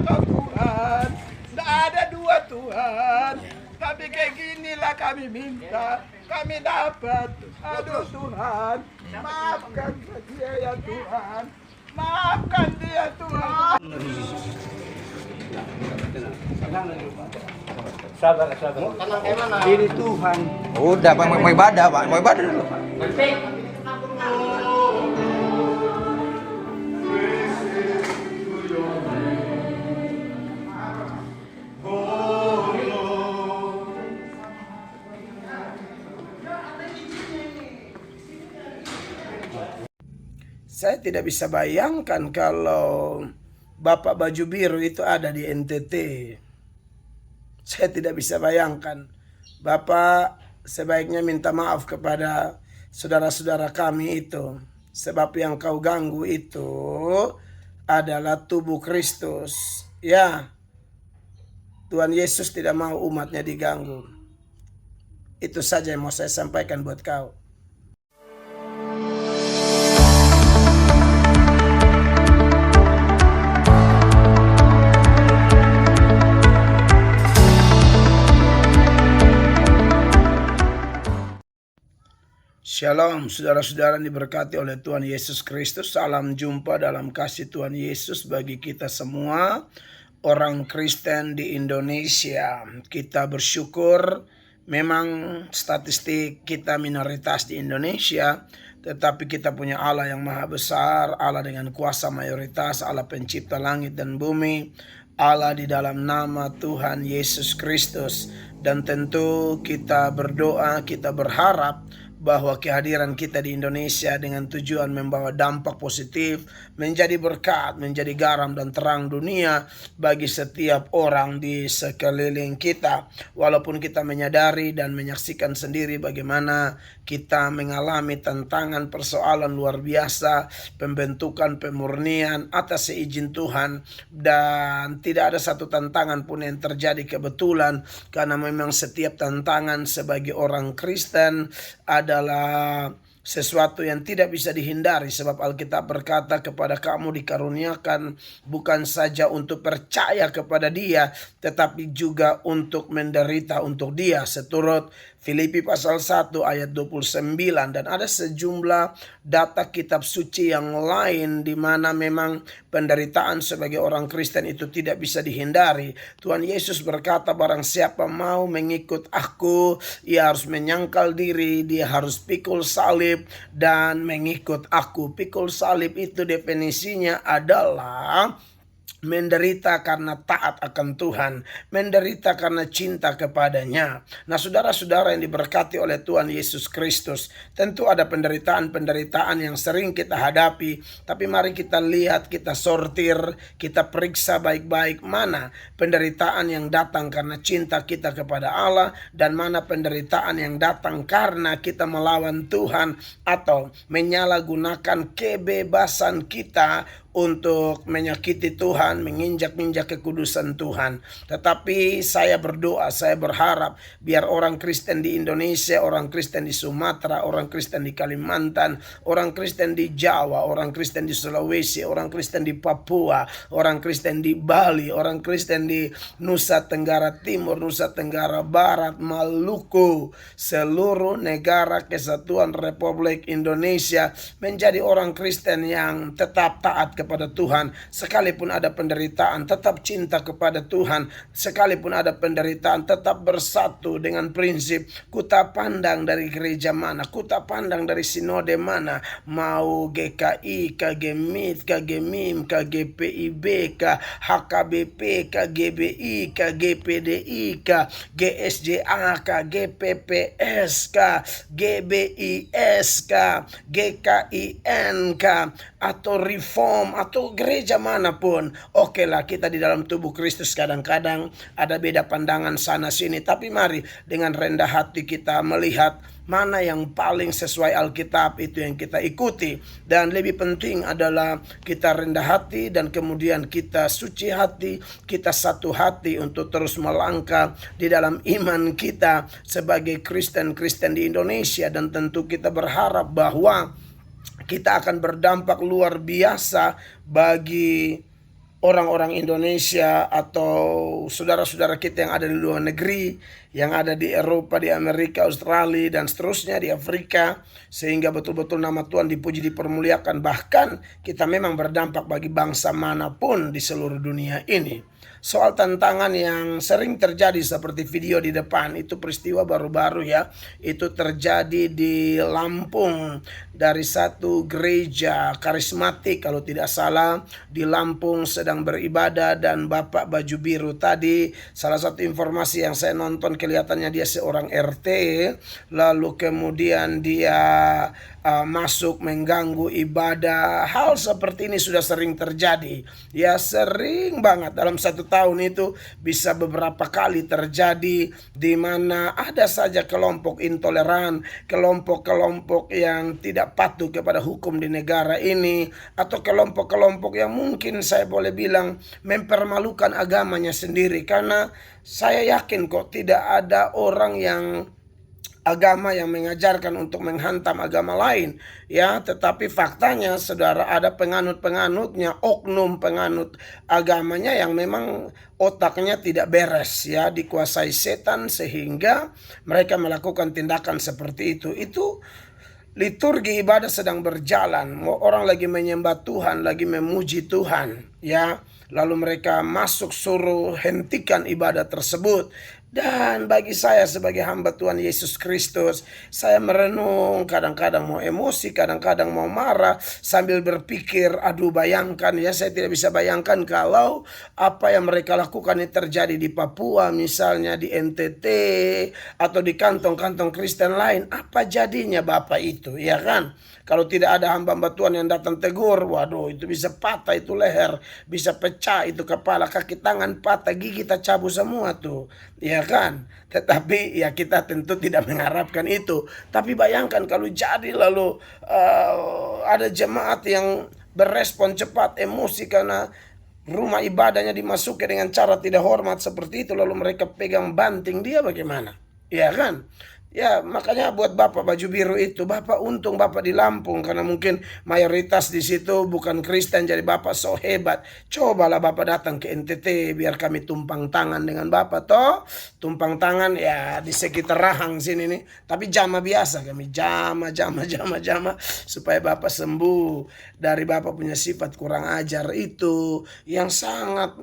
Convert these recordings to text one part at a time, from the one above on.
kau Tuhan. Tidak ada dua Tuhan. Tapi kayak ginilah kami minta. Kami dapat. Aduh Tuhan. Maafkan dia ya Tuhan. Maafkan dia Tuhan. Sabar. Ini Tuhan. Udah, Pak, mau ibadah, Pak. Mau ibadah dulu, Pak. Saya tidak bisa bayangkan kalau Bapak baju biru itu ada di NTT. Saya tidak bisa bayangkan. Bapak sebaiknya minta maaf kepada saudara-saudara kami itu. Sebab yang kau ganggu itu adalah tubuh Kristus. Ya, Tuhan Yesus tidak mau umatnya diganggu. Itu saja yang mau saya sampaikan buat kau. Shalom, saudara-saudara diberkati oleh Tuhan Yesus Kristus. Salam jumpa dalam kasih Tuhan Yesus bagi kita semua orang Kristen di Indonesia. Kita bersyukur, memang statistik kita minoritas di Indonesia, tetapi kita punya Allah yang maha besar, Allah dengan kuasa mayoritas, Allah pencipta langit dan bumi, Allah di dalam nama Tuhan Yesus Kristus. Dan tentu kita berdoa, kita berharap bahwa kehadiran kita di Indonesia dengan tujuan membawa dampak positif, menjadi berkat, menjadi garam dan terang dunia bagi setiap orang di sekeliling kita. Walaupun kita menyadari dan menyaksikan sendiri bagaimana kita mengalami tantangan persoalan luar biasa, pembentukan pemurnian atas seizin Tuhan, dan tidak ada satu tantangan pun yang terjadi kebetulan, karena memang setiap tantangan sebagai orang Kristen adalah sesuatu yang tidak bisa dihindari, sebab Alkitab berkata kepada kamu dikaruniakan bukan saja untuk percaya kepada Dia, tetapi juga untuk menderita untuk Dia, seturut Filipi pasal 1 ayat 29. Dan ada sejumlah data kitab suci yang lain di mana memang penderitaan sebagai orang Kristen itu tidak bisa dihindari. Tuhan Yesus berkata, barang siapa mau mengikut aku, ia harus menyangkal diri, dia harus pikul salib dan mengikut aku. Pikul salib itu definisinya adalah menderita karena taat akan Tuhan, menderita karena cinta kepadanya. Nah, saudara-saudara yang diberkati oleh Tuhan Yesus Kristus, tentu ada penderitaan-penderitaan yang sering kita hadapi, tapi mari kita lihat, kita sortir, kita periksa baik-baik mana penderitaan yang datang karena cinta kita kepada Allah dan mana penderitaan yang datang karena kita melawan Tuhan atau menyalahgunakan kebebasan kita untuk menyakiti Tuhan, menginjak-injak kekudusan Tuhan. Tetapi saya berdoa, saya berharap biar orang Kristen di Indonesia, orang Kristen di Sumatera, orang Kristen di Kalimantan, orang Kristen di Jawa, orang Kristen di Sulawesi, orang Kristen di Papua, orang Kristen di Bali, orang Kristen di Nusa Tenggara Timur, Nusa Tenggara Barat, Maluku, seluruh negara kesatuan Republik Indonesia menjadi orang Kristen yang tetap taat kepada Tuhan. Sekalipun ada penderitaan, tetap cinta kepada Tuhan. Sekalipun ada penderitaan, tetap bersatu dengan prinsip kuta pandang dari gereja mana, kuta pandang dari sinode mana, mau GKI, KGMIT, KGMIM, KGPIB, HKBP, KGBI, KGPDI, GSJA, GPPS, GBIS, GKIN, atau Reform, atau gereja manapun. Oke lah, kita di dalam tubuh Kristus kadang-kadang ada beda pandangan sana sini, tapi mari dengan rendah hati kita melihat mana yang paling sesuai Alkitab, itu yang kita ikuti. Dan lebih penting adalah kita rendah hati dan kemudian kita suci hati, kita satu hati untuk terus melangkah di dalam iman kita sebagai Kristen-Kristen di Indonesia. Dan tentu kita berharap bahwa kita akan berdampak luar biasa bagi orang-orang Indonesia atau saudara-saudara kita yang ada di luar negeri, yang ada di Eropa, di Amerika, Australia, dan seterusnya, di Afrika, sehingga betul-betul nama Tuhan dipuji, dipermuliakan. Bahkan kita memang berdampak bagi bangsa manapun di seluruh dunia ini. Soal tantangan yang sering terjadi seperti video di depan, itu peristiwa baru-baru ya. Itu terjadi di Lampung, dari satu gereja karismatik kalau tidak salah di Lampung sedang beribadah, dan Bapak baju biru tadi, salah satu informasi yang saya nonton, kelihatannya dia seorang RT, lalu kemudian dia masuk mengganggu ibadah. Hal seperti ini sudah sering terjadi ya, sering banget dalam satu tahun itu bisa beberapa kali terjadi, di mana ada saja kelompok intoleran, kelompok-kelompok yang tidak patuh kepada hukum di negara ini, atau kelompok-kelompok yang mungkin saya boleh bilang mempermalukan agamanya sendiri. Karena saya yakin kok tidak ada orang yang agama yang mengajarkan untuk menghantam agama lain ya, tetapi faktanya saudara, ada penganut-penganutnya, oknum penganut agamanya yang memang otaknya tidak beres ya, dikuasai setan sehingga mereka melakukan tindakan seperti itu. Itu liturgi ibadah sedang berjalan, orang lagi menyembah Tuhan, lagi memuji Tuhan ya, lalu mereka masuk suruh hentikan ibadah tersebut. Dan bagi saya sebagai hamba Tuhan Yesus Kristus, saya merenung, kadang-kadang mau emosi, kadang-kadang mau marah, sambil berpikir, aduh bayangkan ya, saya tidak bisa bayangkan kalau apa yang mereka lakukan ini terjadi di Papua, misalnya di NTT, atau di kantong-kantong Kristen lain, apa jadinya Bapak itu, ya kan? Kalau tidak ada hamba-hamba Tuhan yang datang tegur, waduh itu bisa patah itu leher, bisa pecah itu kepala, kaki tangan patah, gigi kita cabut semua tuh, ya kan? Tetapi ya kita tentu tidak mengharapkan itu. Tapi bayangkan kalau jadi lalu ada jemaat yang berespon cepat, emosi karena rumah ibadahnya dimasuki dengan cara tidak hormat seperti itu, lalu mereka pegang banting dia, bagaimana? Ya kan? Ya makanya buat Bapak baju biru itu, Bapak untung Bapak di Lampung, karena mungkin mayoritas di situ bukan Kristen, jadi Bapak so hebat. Cobalah Bapak datang ke NTT biar kami tumpang tangan dengan Bapak toh. Tumpang tangan ya di sekitar Rahang sini nih. Tapi jama biasa, kami jama supaya Bapak sembuh dari Bapak punya sifat kurang ajar itu, yang sangat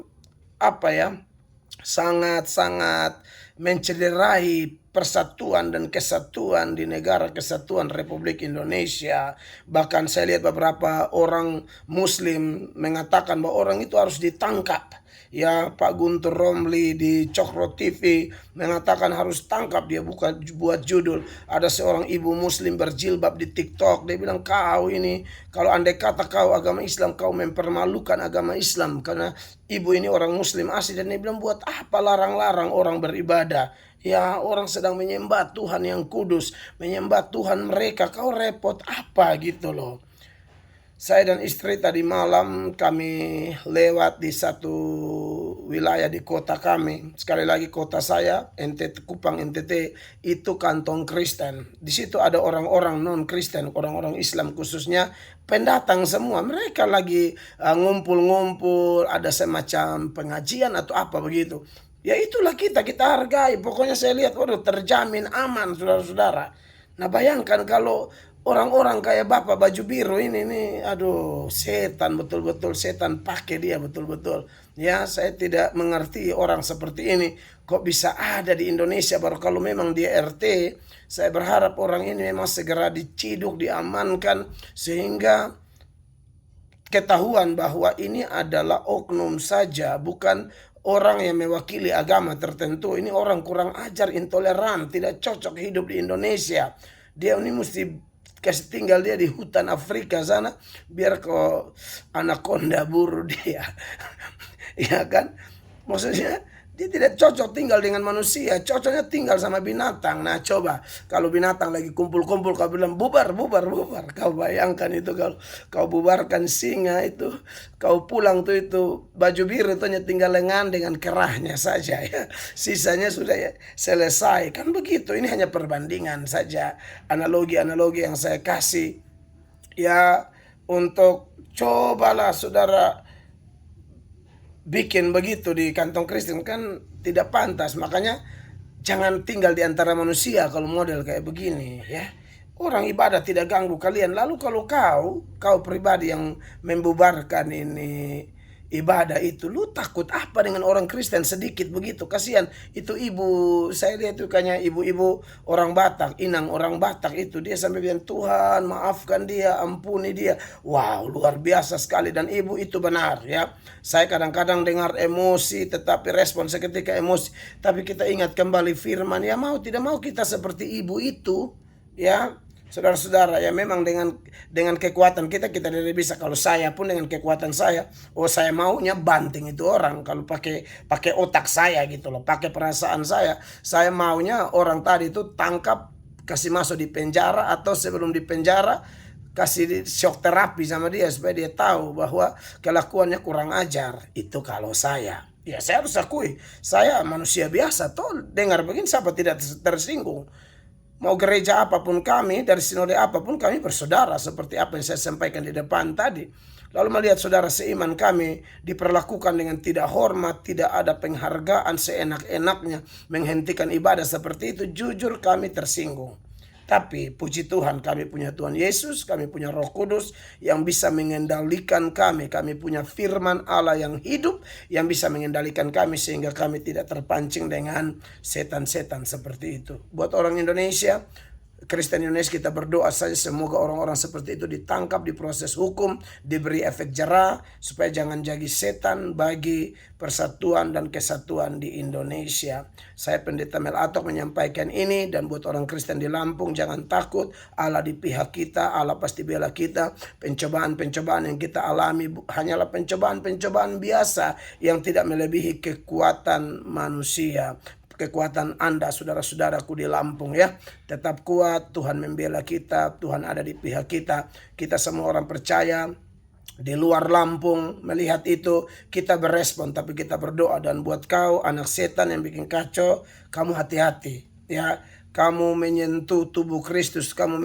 sangat mencederai persatuan dan kesatuan di negara kesatuan Republik Indonesia. Bahkan saya lihat beberapa orang Muslim mengatakan bahwa orang itu harus ditangkap. Ya, Pak Guntur Romli di Cokro TV mengatakan harus tangkap dia, bukan buat judul. Ada seorang ibu Muslim berjilbab di TikTok, dia bilang, kau ini kalau andai kata kau agama Islam, kau mempermalukan agama Islam, karena ibu ini orang Muslim asli. Dan dia bilang, buat apa larang-larang orang beribadah? Ya, orang sedang menyembah Tuhan yang kudus, menyembah Tuhan mereka, kau repot apa gitu loh. Saya dan istri tadi malam kami lewat di satu wilayah di kota kami. Sekali lagi kota saya, NTT, Kupang NTT, itu kantong Kristen. Di situ ada orang-orang non-Kristen, orang-orang Islam khususnya, pendatang semua. Mereka lagi ngumpul-ngumpul, ada semacam pengajian atau apa begitu. Ya itulah kita hargai. Pokoknya saya lihat, waduh terjamin aman saudara-saudara. Nah bayangkan kalau orang-orang kayak Bapak baju biru ini nih, aduh setan, betul-betul setan pakai dia betul-betul. Ya, saya tidak mengerti orang seperti ini kok bisa ada di Indonesia. Baru kalau memang dia RT, saya berharap orang ini memang segera diciduk, diamankan, sehingga ketahuan bahwa ini adalah oknum saja, bukan orang yang mewakili agama tertentu. Ini orang kurang ajar, intoleran, tidak cocok hidup di Indonesia. Dia ini mesti kasih tinggal dia di hutan Afrika sana, biar kok anaconda buru dia. Ya kan? Maksudnya dia tidak cocok tinggal dengan manusia, cocoknya tinggal sama binatang. Nah coba kalau binatang lagi kumpul-kumpul kau bilang bubar. Kau bayangkan itu kalau kau bubarkan singa itu, kau pulang tuh itu baju biru itu hanya tinggal lengan dengan kerahnya saja ya. Sisanya sudah ya, selesai. Kan begitu, ini hanya perbandingan saja, analogi-analogi yang saya kasih. Ya untuk cobalah saudara bikin begitu di kantong Kristen kan tidak pantas. Makanya jangan tinggal di antara manusia kalau model kayak begini ya. Orang ibadah tidak ganggu kalian. Lalu kalau kau pribadi yang membubarkan ini ibadah itu, lu takut apa dengan orang Kristen sedikit begitu? Kasihan itu ibu, saya lihat itu kayaknya ibu-ibu orang Batak, inang orang Batak itu, dia sampai bilang, Tuhan maafkan dia, ampuni dia. Wow, luar biasa sekali. Dan ibu itu benar ya. Saya kadang-kadang dengar emosi, tetapi respon seketika emosi. Tapi kita ingat kembali firman, ya mau tidak mau kita seperti ibu itu ya. Saudara-saudara, ya memang dengan kekuatan kita tidak bisa. Kalau saya pun dengan kekuatan saya, saya maunya banting itu orang. Kalau pakai otak saya gitu loh, pakai perasaan saya maunya orang tadi itu tangkap, kasih masuk di penjara, atau sebelum di penjara kasih shock terapi sama dia supaya dia tahu bahwa kelakuannya kurang ajar. Itu kalau saya. Ya saya harus akui, saya manusia biasa toh, dengar begini siapa tidak tersinggung. Mau gereja apapun kami, dari sinode apapun kami bersaudara, seperti apa yang saya sampaikan di depan tadi. Lalu melihat saudara seiman kami diperlakukan dengan tidak hormat, tidak ada penghargaan, seenak-enaknya menghentikan ibadah seperti itu, jujur kami tersinggung. Tapi puji Tuhan, kami punya Tuhan Yesus, kami punya Roh Kudus yang bisa mengendalikan kami. Kami punya firman Allah yang hidup yang bisa mengendalikan kami sehingga kami tidak terpancing dengan setan-setan seperti itu. Buat orang Indonesia, Kristen Indonesia, kita berdoa saja semoga orang-orang seperti itu ditangkap, diproses hukum, diberi efek jera supaya jangan jadi setan bagi persatuan dan kesatuan di Indonesia. Saya Pendeta Mel Atok menyampaikan ini, dan buat orang Kristen di Lampung jangan takut, Allah di pihak kita, Allah pasti bela kita. Pencobaan-pencobaan yang kita alami hanyalah pencobaan-pencobaan biasa yang tidak melebihi kekuatan manusia. Kekuatan Anda, saudara-saudaraku di Lampung ya. Tetap kuat, Tuhan membela kita, Tuhan ada di pihak kita. Kita semua orang percaya di luar Lampung melihat itu, kita berespon, tapi kita berdoa. Dan buat kau anak setan yang bikin kacau, kamu hati-hati ya. Kamu menyentuh tubuh Kristus, kamu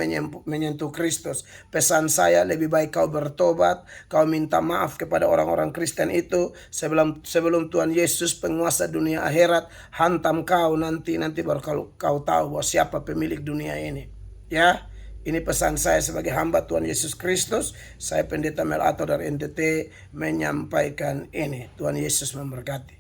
menyentuh Kristus. Pesan saya, lebih baik kau bertobat, kau minta maaf kepada orang-orang Kristen itu sebelum Tuhan Yesus penguasa dunia akhirat hantam kau nanti baru kau tahu bahwa siapa pemilik dunia ini. Ya, ini pesan saya sebagai hamba Tuhan Yesus Kristus. Saya Pendeta Mel Atok dari NTT menyampaikan ini. Tuhan Yesus memberkati.